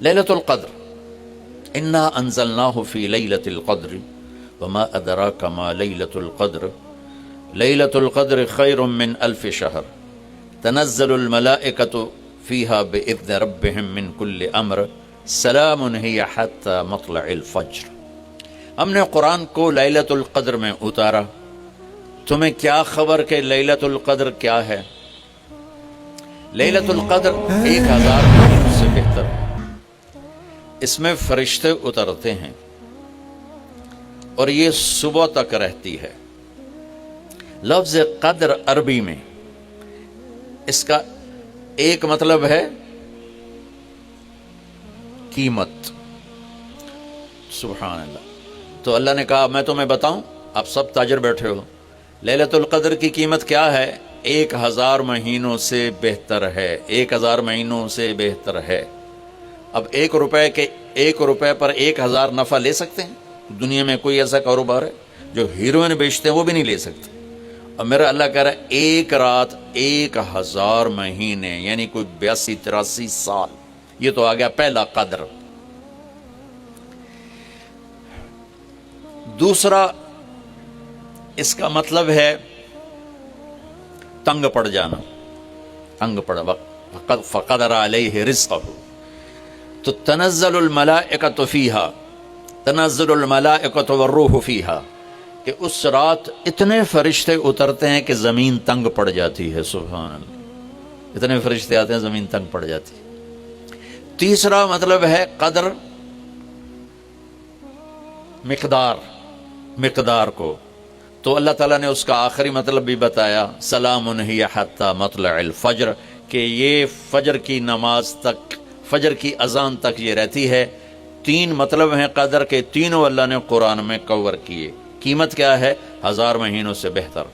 لیلۃ القدر، انا انزلناہ فی لیلۃ القدر وما ادراک ما لیلۃ القدر لیلۃ القدر خیر من الف شہر تنزل الملائکۃ فیہا باذن ربہم من کل امر سلام ہی حتی مطلع الفجر۔ ہم نے قرآن کو لیلۃ القدر میں اتارا، تمہیں کیا خبر کہ لیلۃ القدر کیا ہے؟ لیلۃ القدر 1000 مہینوں سے بہتر ہے۔ اس میں فرشتے اترتے ہیں اور یہ صبح تک رہتی ہے۔ لفظ قدر عربی میں اس کا ایک مطلب ہے قیمت۔ سبحان اللہ۔ تو اللہ نے کہا میں تمہیں بتاؤں، آپ سب تاجر بیٹھے ہو، لیلۃ القدر کی قیمت کیا ہے؟ 1000 مہینوں سے بہتر ہے، 1000 مہینوں سے بہتر ہے۔ اب 1 روپے پر 1000 نفع لے سکتے ہیں؟ دنیا میں کوئی ایسا کاروبار ہے؟ جو ہیروئن بیچتے ہیں وہ بھی نہیں لے سکتے۔ اور میرا اللہ کہہ رہا ہے ایک رات 1000 مہینے، یعنی کوئی 82-83 سال۔ یہ تو آ گیا پہلا قدر۔ دوسرا اس کا مطلب ہے تنگ پڑ جانا، تنگ پڑ وقت فقدر علیہ رزقہ۔ تو تنزل الملائکۃ فیہا، تنزل الملائکۃ والروح فیہا، کہ اس رات اتنے فرشتے اترتے ہیں کہ زمین تنگ پڑ جاتی ہے۔ سبحان اللہ، اتنے فرشتے آتے ہیں زمین تنگ پڑ جاتی ہے۔ تیسرا مطلب ہے قدر، مقدار کو، تو اللہ تعالیٰ نے اس کا آخری مطلب بھی بتایا، سلام ہی حتی مطلع الفجر، کہ یہ فجر کی نماز تک، فجر کی اذان تک یہ رہتی ہے۔ 3 مطلب ہیں قدر کے، تینوں اللہ نے قرآن میں کور کیے۔ قیمت کیا ہے؟ 1000 مہینوں سے بہتر۔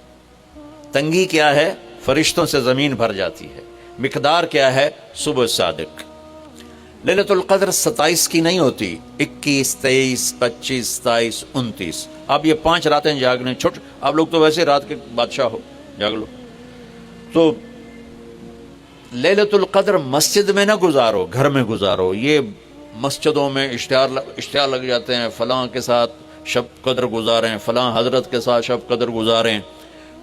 تنگی کیا ہے؟ فرشتوں سے زمین بھر جاتی ہے۔ مقدار کیا ہے؟ صبح صادق۔ لیلۃ القدر 27 کی نہیں ہوتی، 21، 23، 25، 27، 29۔ آپ یہ 5 راتیں جاگنے چھٹ، آپ لوگ تو ویسے رات کے بادشاہ ہو، جاگ لو۔ تو لیلۃ القدر مسجد میں نہ گزارو، گھر میں گزارو۔ یہ مسجدوں میں اشتہار لگ جاتے ہیں، فلاں کے ساتھ شب قدر گزاریں، فلاں حضرت کے ساتھ شب قدر گزاریں،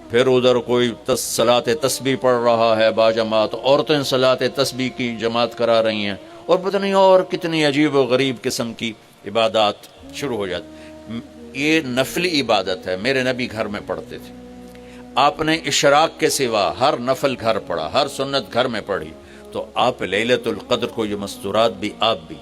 پھر ادھر کوئی صلاۃ تسبیح پڑھ رہا ہے باجماعت، عورتیں صلاۃ تسبیح کی جماعت کرا رہی ہیں، اور پتہ نہیں اور کتنی عجیب و غریب قسم کی عبادات شروع ہو جاتی۔ یہ نفلی عبادت ہے، میرے نبی گھر میں پڑھتے تھے۔ آپ نے اشراق کے سوا ہر نفل گھر پڑھا، ہر سنت گھر میں پڑھی۔ تو آپ لیلۃ القدر کو یہ مستورات بھی آپ بھی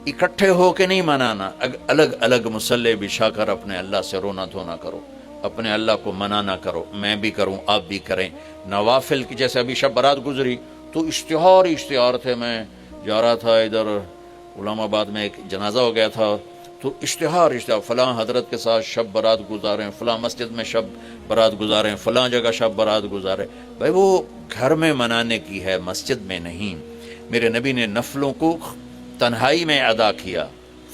اکٹھے ہو کے نہیں منانا، الگ الگ مصلی بچھا کر اپنے اللہ سے رونا دھونا کرو، اپنے اللہ کو منانا کرو، میں بھی کروں آپ بھی کریں۔ نوافل کی جیسے ابھی شب برات گزری تو اشتہار تھے، میں جا رہا تھا ادھر علامہ آباد میں ایک جنازہ ہو گیا تھا، تو اشتہار فلاں حضرت کے ساتھ شب برات گزاریں، فلاں مسجد میں شب برات گزاریں، فلاں جگہ شب برات گزاریں۔ بھائی وہ گھر میں منانے کی ہے، مسجد میں نہیں۔ میرے نبی نے نفلوں کو تنہائی میں ادا کیا،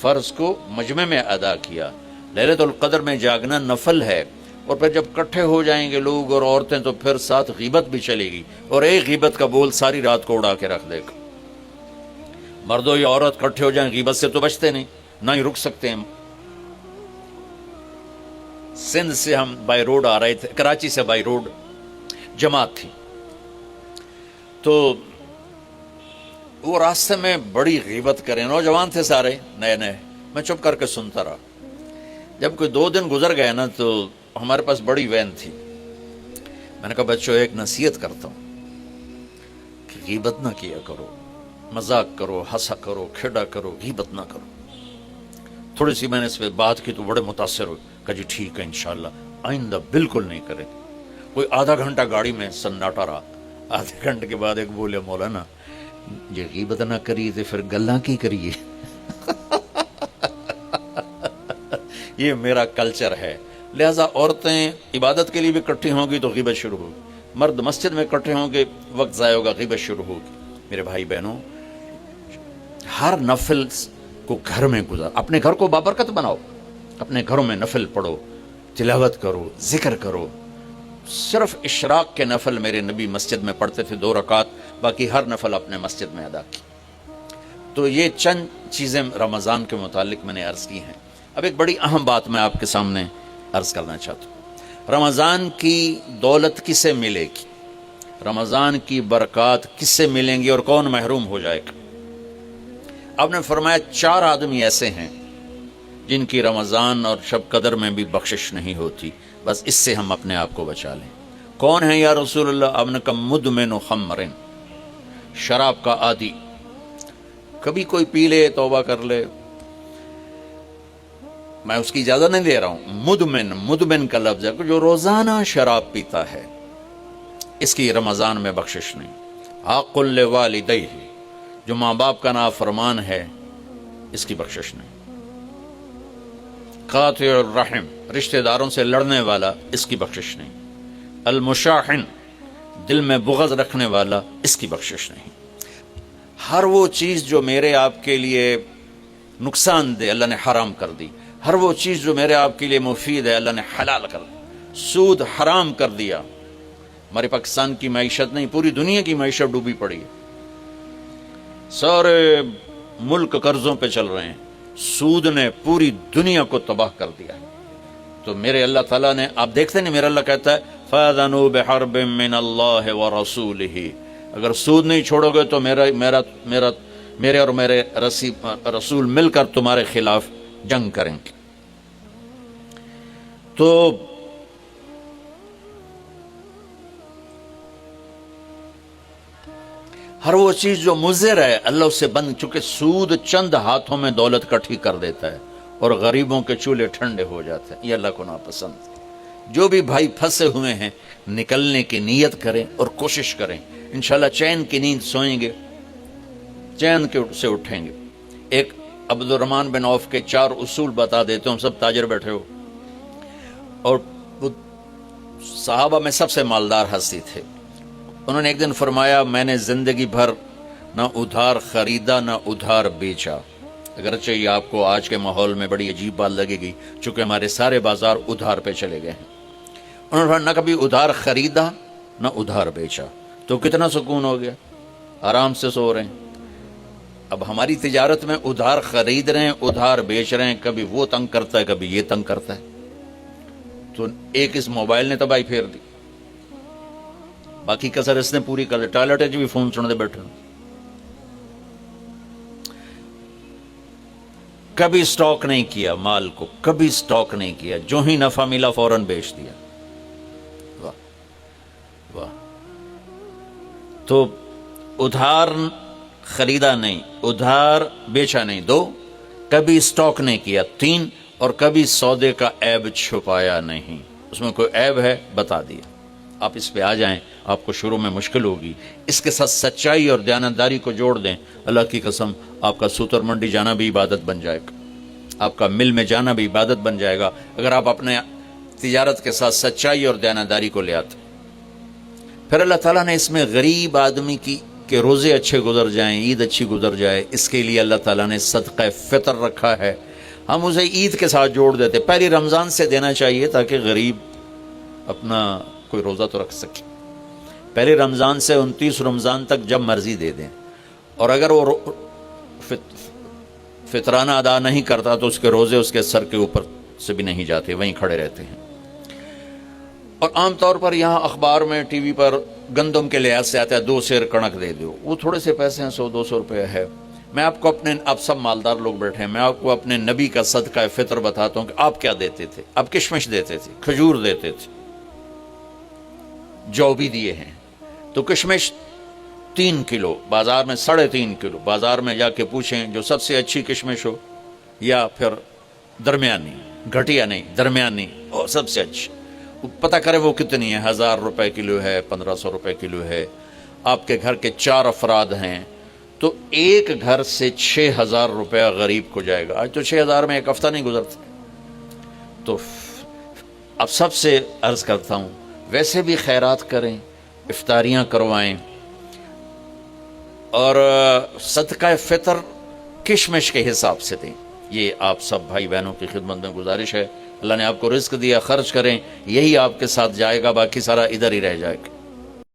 فرض کو مجمع میں ادا کیا۔ لیلۃ القدر میں جاگنا نفل ہے، اور پھر جب کٹھے ہو جائیں گے لوگ اور عورتیں تو پھر ساتھ غیبت بھی چلے گی، اور ایک غیبت کا بول ساری رات کو اڑا کے رکھ دے گا۔ مردوں یا عورت کٹھے ہو جائیں غیبت سے تو بچتے نہیں، نہ ہی رک سکتے ہیں۔ سندھ سے ہم بائی روڈ آ رہے تھے، کراچی سے بائی روڈ جماعت تھی، تو وہ راستے میں بڑی غیبت کریں، نوجوان تھے سارے نئے نئے، میں چپ کر کے سنتا رہا۔ جب کوئی 2 دن گزر گئے نا تو ہمارے پاس بڑی وین تھی، میں نے کہا بچوں ایک نصیحت کرتا ہوں کہ غیبت نہ کیا کرو، مذاق کرو، ہنسا کرو، کھیڑا کرو، غیبت نہ کرو۔ تھوڑی سی میں نے اس پہ بات کی تو بڑے متاثر ہوئے، کہا جی ٹھیک ہے انشاءاللہ آئندہ بالکل نہیں کریں۔ کوئی آدھا گھنٹہ گاڑی میں سناٹا رہا، آدھے گھنٹے کے بعد ایک بولے مولانا یہ غیبت نہ کری تو پھر گلاں کی کریے۔ یہ میرا کلچر ہے، لہذا عورتیں عبادت کے لیے بھی اکٹھی ہوں گی تو غیبت شروع ہوگی، مرد مسجد میں اکٹھے ہوں گے وقت ضائع ہوگا، غیبت شروع ہوگی۔ میرے بھائی بہنوں، ہر نفل کو گھر میں گزار، اپنے گھر کو بابرکت بناؤ، اپنے گھروں میں نفل پڑھو، تلاوت کرو، ذکر کرو۔ صرف اشراق کے نفل میرے نبی مسجد میں پڑھتے تھے 2 رکعت، باقی ہر نفل اپنے مسجد میں ادا کی۔ تو یہ چند چیزیں رمضان کے متعلق میں نے عرض کی ہیں. اب ایک بڑی اہم بات میں آپ کے سامنے عرض کرنا چاہتا ہوں. رمضان کی دولت کس سے ملے گی؟ رمضان کی برکات کس سے ملیں گی اور کون محروم ہو جائے گا؟ آپ نے فرمایا 4 آدمی ایسے ہیں جن کی رمضان اور شب قدر میں بھی بخشش نہیں ہوتی، بس اس سے ہم اپنے آپ کو بچا لیں. کون ہے یا رسول اللہ؟ آپ نے کہا مدمن خمر، شراب کا عادی. کبھی کوئی پی لے توبہ کر لے، میں اس کی اجازت نہیں دے رہا ہوں. مدمن کا لفظ ہے جو روزانہ شراب پیتا ہے، اس کی رمضان میں بخشش نہیں. حق لوالدیہ، جو ماں باپ کا نافرمان ہے، اس کی بخشش نہیں. قاطع الرحم، رشتہ داروں سے لڑنے والا، اس کی بخشش نہیں. المشاحن، دل میں بغض رکھنے والا، اس کی بخشش نہیں. ہر وہ چیز جو میرے آپ کے لیے نقصان دہ اللہ نے حرام کر دی، ہر وہ چیز جو میرے آپ کے لیے مفید ہے اللہ نے حلال کر دی. سود حرام کر دیا. ہمارے پاکستان کی معیشت نہیں، پوری دنیا کی معیشت ڈوبی پڑی ہے. سارے ملک قرضوں پہ چل رہے ہیں. سود نے پوری دنیا کو تباہ کر دیا. تو میرے اللہ تعالیٰ نے، آپ دیکھتے نہیں، میرا اللہ کہتا ہے فَأَذَنُوا بِحَرْبٍ مِّنَ اللَّهِ وَرَسُولِهِ، اگر سود نہیں چھوڑو گے تو میرے اور میرے رسول مل کر تمہارے خلاف جنگ کریں گے. تو ہر وہ چیز جو مضر ہے اللہ اس سے بند، چونکہ سود چند ہاتھوں میں دولت کٹھی کر دیتا ہے اور غریبوں کے چولہے ٹھنڈے ہو جاتے ہیں. یہ اللہ کو ناپسند ہے. جو بھی بھائی پھنسے ہوئے ہیں نکلنے کی نیت کریں اور کوشش کریں، انشاءاللہ چین کی نیند سوئیں گے، چین سے اٹھیں گے. ایک عبد الرحمن بن عوف کے 4 اصول بتا دیتے ہوں، سب تاجر بیٹھے ہو، اور وہ صحابہ میں سب سے مالدار ہستی تھے. انہوں نے ایک دن فرمایا میں نے زندگی بھر نہ ادھار خریدا نہ ادھار بیچا. اگرچہ یہ آپ کو آج کے ماحول میں بڑی عجیب بات لگے گی، چونکہ ہمارے سارے بازار ادھار پہ چلے گئے ہیں. انہوں نے نہ کبھی ادھار خریدا نہ ادھار بیچا. تو کتنا سکون ہو گیا، آرام سے سو رہے ہیں. اب ہماری تجارت میں ادھار خرید رہے ہیں، ادھار بیچ رہے ہیں، کبھی وہ تنگ کرتا ہے کبھی یہ تنگ کرتا ہے. تو ایک اس موبائل نے تباہی پھیر دی، باقی کسر اس نے پوری کر دی. ٹوائلٹ بھی فون سن دے بیٹھے. کبھی سٹاک نہیں کیا مال کو، کبھی سٹاک نہیں کیا، جو ہی نفع ملا فوراً بیچ دیا. واہ واہ. تو ادھار خریدا نہیں، ادھار بیچا نہیں، 2، کبھی سٹاک نہیں کیا، 3، اور کبھی سودے کا عیب چھپایا نہیں. اس میں کوئی عیب ہے بتا دیا. آپ اس پہ آ جائیں، آپ کو شروع میں مشکل ہوگی. اس کے ساتھ سچائی اور دیانتداری کو جوڑ دیں، اللہ کی قسم آپ کا سوتر منڈی جانا بھی عبادت بن جائے گا، آپ کا مل میں جانا بھی عبادت بن جائے گا، اگر آپ اپنے تجارت کے ساتھ سچائی اور دیانتداری کو لے آتے. پھر اللہ تعالیٰ نے اس میں غریب آدمی کے روزے اچھے گزر جائیں، عید اچھی گزر جائے، اس کے لیے اللہ تعالیٰ نے صدقہ فطر رکھا ہے. ہم اسے عید کے ساتھ جوڑ دیتے. پہلی رمضان سے دینا چاہیے تاکہ غریب اپنا کوئی روزہ تو رکھ سکے. پہلے رمضان سے 29 رمضان تک جب مرضی دے دیں. اور اگر وہ فطرانہ ادا نہیں کرتا تو اس کے روزے اس کے سر کے اوپر سے بھی نہیں جاتے، وہیں کھڑے رہتے ہیں. اور عام طور پر یہاں اخبار میں ٹی وی پر گندم کے لحاظ سے آتا ہے 2 سیر کڑک دے دو، وہ تھوڑے سے پیسے ہیں، 100-200 روپے ہے. میں آپ کو آپ سب مالدار لوگ بیٹھے ہیں، میں آپ کو اپنے نبی کا صدقہ فطر بتاتا ہوں کہ آپ کیا دیتے تھے. آپ کشمش دیتے تھے، کھجور دیتے تھے، جو بھی دیے ہیں. تو کشمش 3 کلو، بازار میں 3.5 کلو. بازار میں جا کے پوچھیں جو سب سے اچھی کشمش ہو یا پھر درمیانی، گھٹیا نہیں درمیانی اور سب سے اچھی، پتہ کرے وہ کتنی ہے. 1000 روپے کلو ہے، 1500 روپے کلو ہے. آپ کے گھر کے 4 افراد ہیں تو ایک گھر سے 6000 روپیہ غریب کو جائے گا. آج تو 6000 میں ایک ہفتہ نہیں گزرتا. تو اب سب سے عرض کرتا ہوں ویسے بھی خیرات کریں، افطاریاں کروائیں، اور صدقہ فطر کشمش کے حساب سے دیں. یہ آپ سب بھائی بہنوں کی خدمت میں گزارش ہے. اللہ نے آپ کو رزق دیا، خرچ کریں، یہی آپ کے ساتھ جائے گا، باقی سارا ادھر ہی رہ جائے گا.